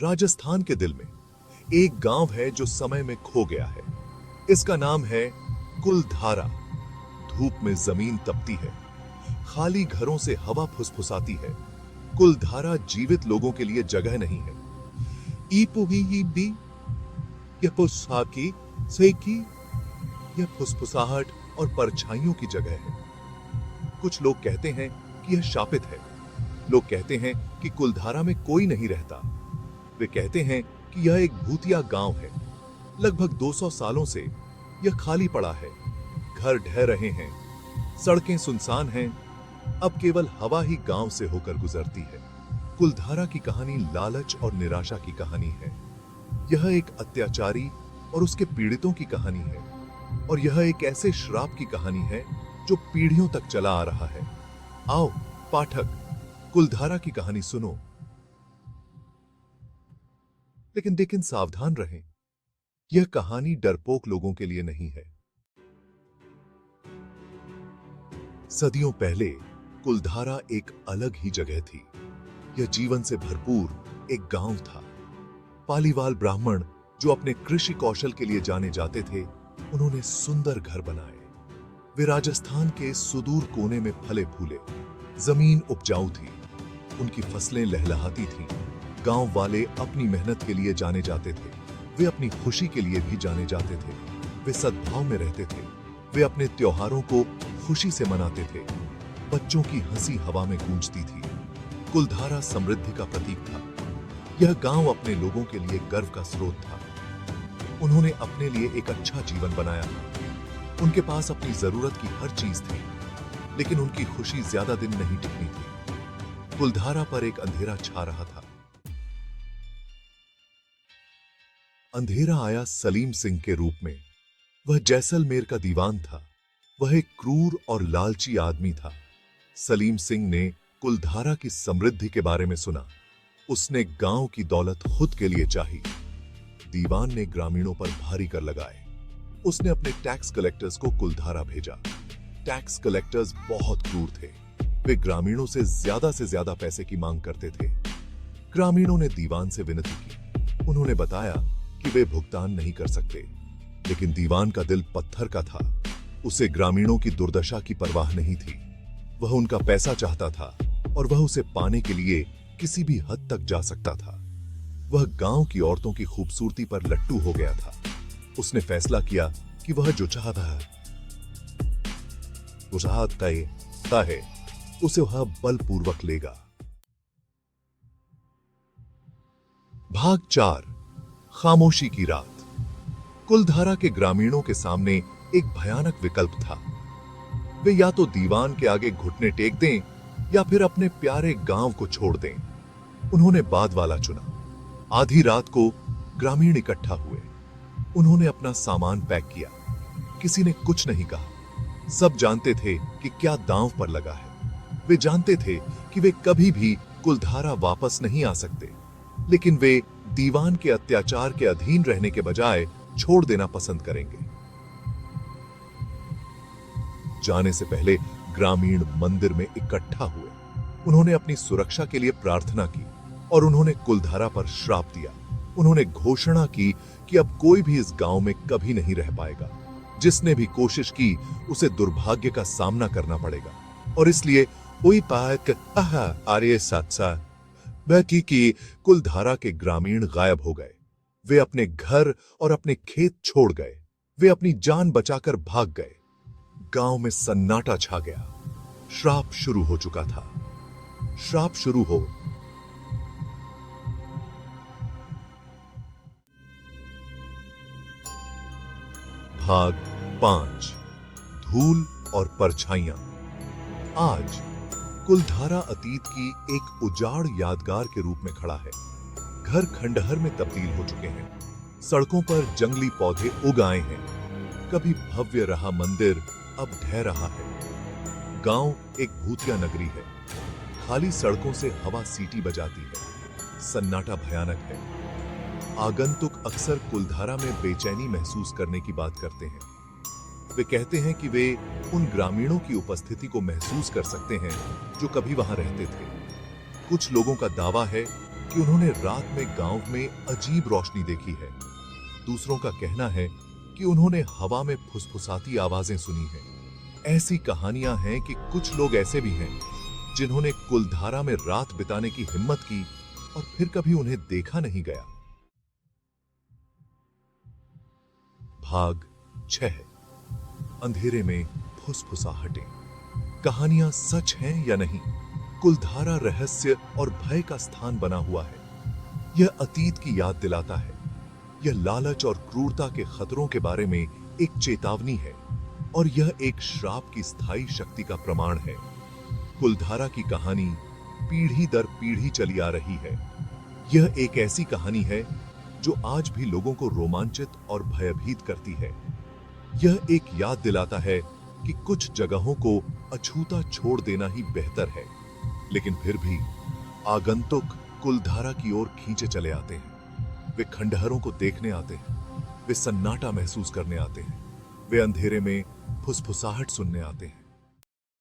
राजस्थान के दिल में एक गांव है जो समय में खो गया है। इसका नाम है कुलधारा। धूप में जमीन तपती है, खाली घरों से हवा फुसफुसाती है। कुलधारा जीवित लोगों के लिए जगह नहीं है। यह फुसफुसाकी सेकी, यह फुसफुसाहट और परछाइयों की जगह है। कुछ लोग कहते हैं कि यह शापित है। लोग कहते हैं कि कुलधारा में कोई नहीं रहता। वे कहते हैं कि यह एक भूतिया गांव है। लगभग 200 सालों से यह खाली पड़ा है। घर ढह रहे हैं, सड़कें सुनसान हैं। अब केवल हवा ही गांव से होकर गुजरती है। कुलधारा की कहानी लालच और निराशा की कहानी है। यह एक अत्याचारी और उसके पीड़ितों की कहानी है, और यह एक ऐसे श्राप की कहानी है जो पीढ़ियों तक चला आ रहा है। आओ पाठक, कुलधारा की कहानी सुनो। लेकिन सावधान रहें, यह कहानी डरपोक लोगों के लिए नहीं है। सदियों पहले कुलधारा एक अलग ही जगह थी। यह जीवन से भरपूर एक गांव था। पालीवाल ब्राह्मण जो अपने कृषि कौशल के लिए जाने जाते थे, उन्होंने सुंदर घर बनाए। वे राजस्थान के सुदूर कोने में फले फूले। जमीन उपजाऊ थी, उनकी फसलें लहलहाती थीं। गांव वाले अपनी मेहनत के लिए जाने जाते थे। वे अपनी खुशी के लिए भी जाने जाते थे। वे सद्भाव में रहते थे। वे अपने त्योहारों को खुशी से मनाते थे। बच्चों की हंसी हवा में गूंजती थी। कुलधारा समृद्धि का प्रतीक था। यह गांव अपने लोगों के लिए गर्व का स्रोत था। उन्होंने अपने लिए एक अच्छा जीवन बनाया था। उनके पास अपनी जरूरत की हर चीज थी, लेकिन उनकी खुशी ज्यादा दिन नहीं टिकनी थी। कुलधारा पर एक अंधेरा छा रहा था। अंधेरा आया सलीम सिंह के रूप में। वह जैसलमेर का दीवान था। वह एक क्रूर और लालची आदमी था। सलीम सिंह ने कुलधारा की समृद्धि के बारे में सुना। उसने गांव की दौलत खुद के लिए चाही। दीवान ने ग्रामीणों पर भारी कर लगाए। उसने अपने टैक्स कलेक्टर्स को कुलधारा भेजा। टैक्स कलेक्टर्स बहुत क्रूर थे। वे ग्रामीणों से ज्यादा पैसे की मांग करते थे। ग्रामीणों ने दीवान से विनती की। उन्होंने बताया कि वे भुगतान नहीं कर सकते, लेकिन दीवान का दिल पत्थर का था। उसे ग्रामीणों की दुर्दशा की परवाह नहीं थी। वह उनका पैसा चाहता था, और वह उसे पाने के लिए किसी भी हद तक जा सकता था। वह गांव की औरतों की खूबसूरती पर लट्टू हो गया था। उसने फैसला किया कि वह जो चाहता है उसे वह बलपूर्वक लेगा। भाग 4, खामोशी की रात। कुलधारा के ग्रामीणों के सामने एक भयानक विकल्प था। वे या तो दीवान के आगे घुटने टेक दें या फिर अपने प्यारे गांव को छोड़ दें। उन्होंने बाद वाला चुना। आधी रात को ग्रामीण इकट्ठा हुए। उन्होंने अपना सामान पैक किया। किसी ने कुछ नहीं कहा। सब जानते थे कि क्या दांव पर लगा है। वे जानते थे कि वे कभी भी कुलधारा वापस नहीं आ सकते, लेकिन वे दीवान के अत्याचार के अधीन रहने के बजाय छोड़ देना पसंद करेंगे। जाने से पहले ग्रामीण मंदिर में इकट्ठा हुए। उन्होंने अपनी सुरक्षा के लिए प्रार्थना की और उन्होंने कुलधारा पर श्राप दिया। उन्होंने घोषणा की कि अब कोई भी इस गांव में कभी नहीं रह पाएगा। जिसने भी कोशिश की उसे दुर्भाग्य का सामना करना पड़ेगा। और इसलिए की कुलधारा के ग्रामीण गायब हो गए। वे अपने घर और अपने खेत छोड़ गए। वे अपनी जान बचाकर भाग गए। गांव में सन्नाटा छा गया। श्राप शुरू हो चुका था। श्राप शुरू हो। भाग 5, धूल और परछाइयां। आज कुलधारा अतीत की एक उजाड़ यादगार के रूप में खड़ा है। घर खंडहर में तब्दील हो चुके हैं। सड़कों पर जंगली पौधे उग आए हैं। कभी भव्य रहा मंदिर अब ढह रहा है। गांव एक भूतिया नगरी है। खाली सड़कों से हवा सीटी बजाती है। सन्नाटा भयानक है। आगंतुक अक्सर कुलधारा में बेचैनी महसूस करने की बात करते हैं। वे कहते हैं कि वे उन ग्रामीणों की उपस्थिति को महसूस कर सकते हैं जो कभी वहां रहते थे। कुछ लोगों का दावा है कि उन्होंने रात में गांव में अजीब रोशनी देखी है। दूसरों का कहना है कि उन्होंने हवा में फुसफुसाती आवाजें सुनी हैं। ऐसी कहानियां हैं कि कुछ लोग ऐसे भी हैं जिन्होंने कुलधारा में रात बिताने की हिम्मत की और फिर कभी उन्हें देखा नहीं गया। भाग 6। अंधेरे में फुसफुसाहटें। कहानियां सच हैं या नहीं, कुलधारा रहस्य और भय का स्थान बना हुआ है। यह अतीत की याद दिलाता है। यह लालच और क्रूरता के खतरों के बारे में एक चेतावनी है और यह एक श्राप की स्थायी शक्ति का प्रमाण है। कुलधारा की कहानी पीढ़ी दर पीढ़ी चली आ रही है। यह एक ऐसी कहानी है जो आज भी लोगों को रोमांचित और भयभीत करती है। यह एक याद दिलाता है कि कुछ जगहों को अछूता छोड़ देना ही बेहतर है, लेकिन फिर भी आगंतुक कुलधारा की ओर खींचे चले आते हैं। वे खंडहरों को देखने आते हैं, वे सन्नाटा महसूस करने आते हैं, वे अंधेरे में फुसफुसाहट सुनने आते हैं।